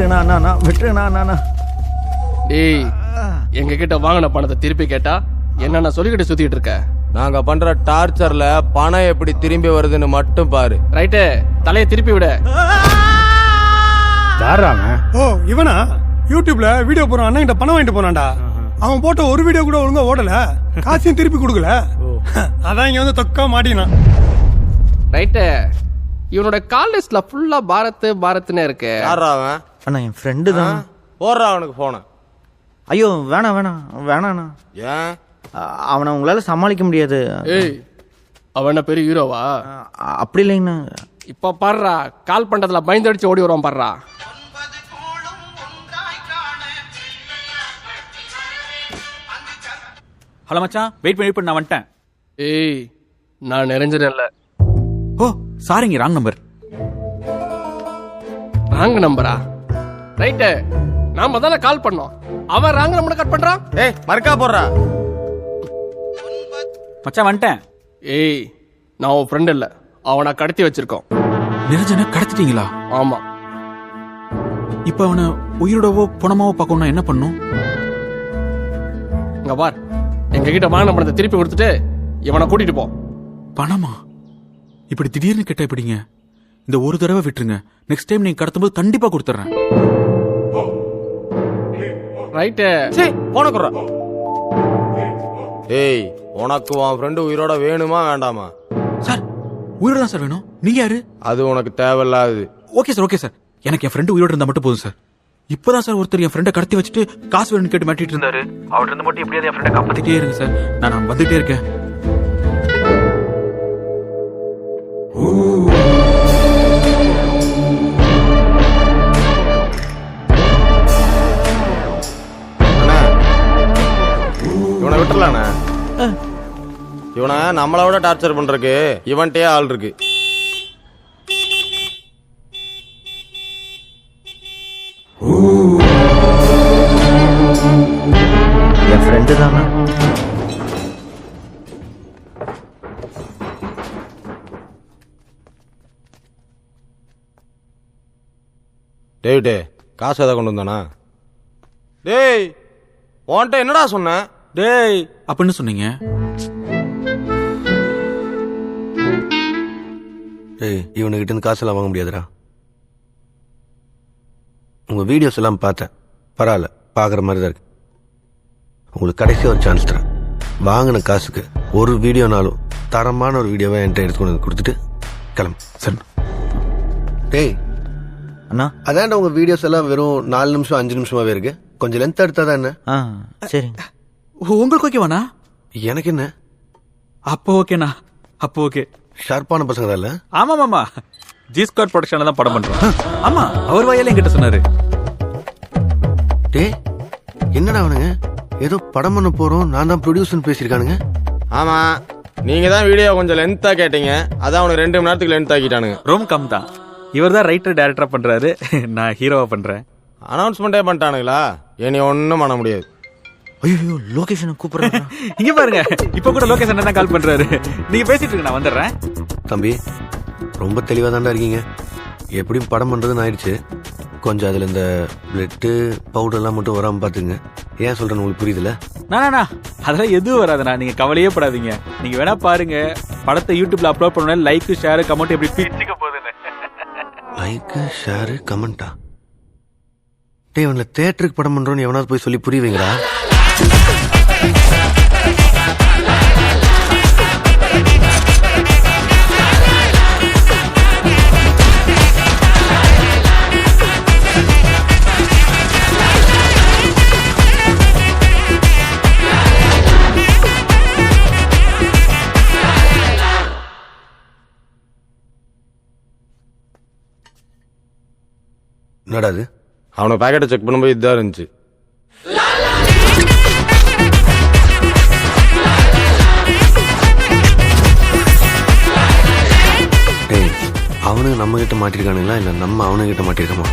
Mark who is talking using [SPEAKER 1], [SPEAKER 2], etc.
[SPEAKER 1] விட்டுருண்ணா விட்டுருண்ணா.
[SPEAKER 2] டேய், எங்க கிட்ட வாங்கின பணத்தை திருப்பி கேட்டா என்ன சொல்லிக்கிட்டு சுத்திட்டு இருக்க?
[SPEAKER 3] நாங்க பண்ற டார்ச்சர்ல பணம் எப்படி திரும்பி வருதுன்னு மட்டும் பாரு.
[SPEAKER 2] ரைட்டு, தலையை திருப்பி விட.
[SPEAKER 4] ஓ இவனா யூடியூப்ல வீடியோ போறான், அண்ணன் கிட்ட பணம் வாங்கிட்டு போனான்டா. அவன் போட்ட ஒரு வீடியோ கூட ஒழுங்கா ஓடல, காசையும் திருப்பி கொடுக்கல. அதான் இங்க வந்து தொக்கா மாட்டினான்.
[SPEAKER 2] ரைட்டு, இவனோட கால் லிஸ்ட்ல ஃபுல்லா பாரத்னு இருக்கு.
[SPEAKER 3] யாரா அவன்?
[SPEAKER 1] அண்ணா என் ஃப்ரெண்டு தான்.
[SPEAKER 3] போடுறா அவனுக்கு போன.
[SPEAKER 1] ஐயோ வேணாண்ணா.
[SPEAKER 3] ஏன்?
[SPEAKER 1] அவனை உங்களால சமாளிக்க முடியாது.
[SPEAKER 2] ஏய், அவன் என்ன பெரிய ஹீரோவா?
[SPEAKER 1] அப்படி இல்லைங்கண்ணா.
[SPEAKER 2] இப்ப பாடுறா, கால் பண்றதுல பயந்தடிச்சு ஓடி வருவான் பாடுறா.
[SPEAKER 5] ஹலோ மச்சான், வெயிட் பண்ணி நான் வந்துட்டேன்.
[SPEAKER 2] ஏய், நான் நிறைஞ்சிடல.
[SPEAKER 5] ஓ சாரிங்க, ராங் நம்பர்.
[SPEAKER 2] ராங் நம்பரா? ரைட்டு, நாம தானே கால் பண்ணோம், அவன் ராங் நம்பரை கட் பண்றான்.
[SPEAKER 3] ஏய் மறக்கா போடுறா.
[SPEAKER 5] மச்சான் வந்துட்டேன்.
[SPEAKER 2] ஏய், நான் உன் ஃப்ரெண்ட் இல்ல, அவனை கடத்தி வச்சிருக்கோம்.
[SPEAKER 5] நிரஞ்சனை கடத்திட்டீங்களா?
[SPEAKER 2] ஆமா.
[SPEAKER 5] இப்ப அவனை உயிரோடவோ பணமாவோ பார்க்கணும்னா என்ன பண்ணும்?
[SPEAKER 2] இங்க பார், எங்க கிட்ட வாங்கின பணத்தை திருப்பி கொடுத்துட்டு இவனை கூட்டிட்டு போ.
[SPEAKER 5] பணமா? இப்படி திடீர்னு கேட்டா எப்படிங்க? இந்த ஒரு தடவை விட்டுருங்க, நெக்ஸ்ட் டைம் நீங்க கடத்தும்போது கண்டிப்பா கொடுத்துறேன்.
[SPEAKER 2] ரைட்டு,
[SPEAKER 3] போன குறா. ஏய், உனக்கு உன் ஃப்ரெண்டு உயிரோட வேணுமா வேண்டாமா?
[SPEAKER 5] சார் உயிரோட தான் சார் வேணும். நீங்க யாரு?
[SPEAKER 3] அது உனக்கு தேவையில்லாது.
[SPEAKER 5] ஓகே சார், எனக்கு என் ஃப்ரெண்டு உயிரோட இருந்தா மட்டும் போதும் சார். இப்பதான் சார் ஒருத்தர் என் ஃப்ரெண்டை கடத்தி வச்சுட்டு காசு வேணும்னு கேட்டு மாட்டிட்டு இருந்தாரு. அவர்கிட்ட இருந்து மட்டும் எப்படியாவது என் ஃப்ரெண்டை காப்பாத்திட்டே இருங்க சார். நான் வந்துட்டே இருக்கேன்.
[SPEAKER 3] இவனை விட்டுலாண்ணே. இவனை நம்மளை விட டார்ச்சர் பண்றதுக்கு இவன்ட்டே ஆள் இருக்கு.
[SPEAKER 1] என் ஃப்ரெண்டு தானா?
[SPEAKER 3] டேவிட்டே, காசு எதை கொண்டு வந்தானா? டேய், உன்கிட்ட என்னடா சொன்ன?
[SPEAKER 5] டேய் அப்படின்னு சொன்னீங்க.
[SPEAKER 6] டேய், இவனுக்கிட்ட இருந்து காசெல்லாம் வாங்க முடியாதுடா. உங்க வீடியோஸ் எல்லாம் பார்த்தேன், பரவாயில்ல, பார்க்குற மாதிரி தான் இருக்கு. உங்களுக்கு கடைசி ஒரு சான்ஸ் தரேன். வாங்கின காசுக்கு ஒரு வீடியோனாலும் தரமான ஒரு வீடியோவை என்கிட்ட எடுத்துக்கொண்டு வந்து கொடுத்துட்டு கிளம்பு.
[SPEAKER 5] சார்
[SPEAKER 6] டேய்
[SPEAKER 1] அண்ணா,
[SPEAKER 6] அதான்டா உங்க வீடியோஸ் எல்லாம் வெறும் 4 நிமிஷம் 5 நிமிஷமாவே இருக்கு. கொஞ்சம் லென்த் எடுத்தாதான் என்ன?
[SPEAKER 1] சரிங்க.
[SPEAKER 5] உங்களுக்கு ஓகேவாண்ணா?
[SPEAKER 6] எனக்கு என்ன?
[SPEAKER 5] அப்போ ஓகேண்ணா, அப்போ ஓகே.
[SPEAKER 6] ஷார்ப்பான பசங்க தான் இல்ல?
[SPEAKER 5] ஆமா, ஜி ஸ்கொயர் ப்ரொடக்ஷன்ல தான் படம் பண்றோம். ஆமா, அவர் வாயால என்கிட்ட சொன்னாரு.
[SPEAKER 6] டேய், என்னடா அவனுங்க ஏதோ படம் பண்ண போறோம், நான் தான் ப்ரொடியூசர்னு பேசியிருக்கானுங்க.
[SPEAKER 3] ஆமா, நீங்க தான் வீடியோ கொஞ்சம் லென்த்தா கேட்டீங்க, அதான் அவனுக்கு 2 மணி நேரத்துக்கு லென்த் ஆக்கிட்டானுங்க.
[SPEAKER 5] ரோம் கம் தான். இவர் தான் ரைட்டர் டைரக்டரா பண்றாரு, நான் ஹீரோவா பண்றேன்.
[SPEAKER 3] அனௌன்ஸ்மெண்டே பண்ணிட்டானுங்களா? இனி ஒன்னும் பண்ண முடியாது.
[SPEAKER 1] ஐயோ, லொகேஷனை கூப்பிடுறேன்.
[SPEAKER 5] இங்க பாருங்க, இப்ப கூட லோகேஷன் தான் கால் பண்றாரு. நீங்க பேசிட்டு இருங்க, நான் வந்துடுறேன்.
[SPEAKER 6] தம்பி, ரொம்ப தெளிவா தாண்டா இருக்கீங்க. எப்படியும் படம் பண்றதுன்னு ஆயிடுச்சு. கொஞ்சம் அதுல இந்த பிளட் பவுடர் எல்லாம் மட்டும் வராம பாத்துங்க. ஏன் சொல்றேன்னு உங்களுக்கு புரியுதுல?
[SPEAKER 5] நானா அதெல்லாம் எதுவும் வராதுண்ணா, நீங்க கவலையே படாதீங்க. நீங்க வேணா பாருங்க, படத்தை யூடியூப்ல அப்லோட் பண்ண லைக் ஷேர் கமெண்ட் எப்படி பிச்சுக்க போகுதுன்னு.
[SPEAKER 6] லைக் ஷேர் கமெண்டா? டேய், இவன்ல தியேட்டருக்கு படம் பண்றோன்னு எவனாவது போய் சொல்லி புரியுவீங்களா? என்னடா அது?
[SPEAKER 3] அவனை பேக்கெட்டை செக் பண்ணும்போது இதுதான் இருந்துச்சு.
[SPEAKER 6] டேய், அவனுங்க நம்ம கிட்ட மாட்டிருக்கானுங்களா இல்ல நம்ம அவனுங்கிட்ட மாட்டிருக்கோமா?